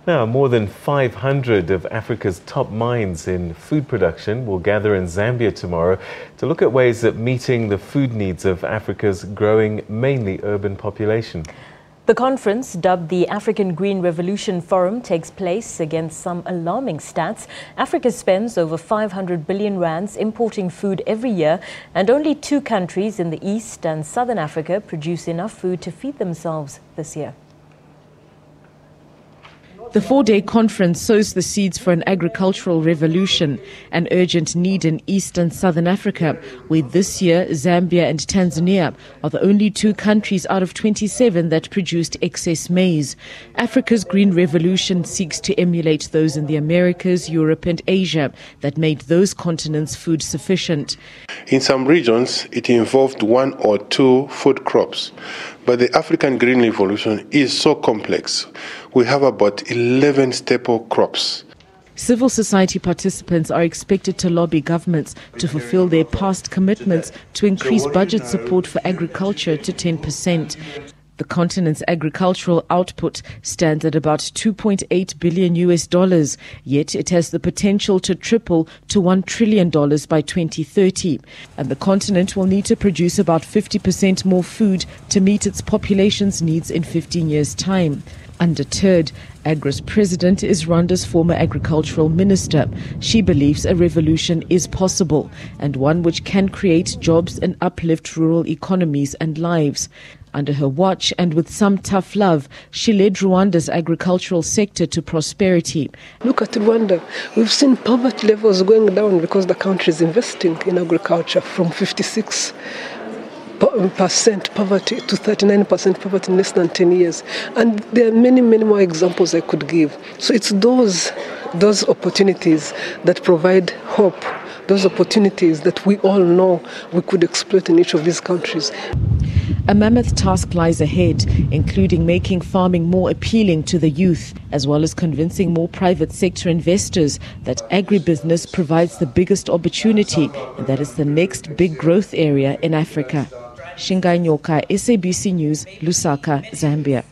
Now, more than 500 of Africa's top minds in food production will gather in Zambia tomorrow to look at ways of meeting the food needs of Africa's growing, mainly urban population. The conference, dubbed the African Green Revolution Forum, takes place against some alarming stats. Africa spends over 500 billion rands importing food every year, and only 2 countries in the East and Southern Africa produce enough food to feed themselves this year. The 4-day conference sows the seeds for an agricultural revolution, an urgent need in East and Southern Africa, where this year Zambia and Tanzania are the only 2 countries out of 27 that produced excess maize. Africa's green revolution seeks to emulate those in the Americas, Europe and Asia that made those continents food sufficient. In some regions, it involved 1 or 2 food crops. But the African Green Revolution is so complex. We have about 11 staple crops. Civil society participants are expected to lobby governments to fulfill their past commitments to increase budget support for agriculture to 10%. The continent's agricultural output stands at about $2.8 billion, yet it has the potential to triple to $1 trillion by 2030. And the continent will need to produce about 50% more food to meet its population's needs in 15 years' time. Undeterred, Agra's president is Rwanda's former agricultural minister. She believes a revolution is possible, and one which can create jobs and uplift rural economies and lives. Under her watch, and with some tough love, she led Rwanda's agricultural sector to prosperity. Look at Rwanda. We've seen poverty levels going down because the country is investing in agriculture from 56% poverty to 39% poverty in less than 10 years. And there are many, many more examples I could give. So it's those opportunities that provide hope, those opportunities that we all know we could exploit in each of these countries. A mammoth task lies ahead, including making farming more appealing to the youth, as well as convincing more private sector investors that agribusiness provides the biggest opportunity and that it's the next big growth area in Africa. Shingai Nyoka, SABC News, Lusaka, Zambia.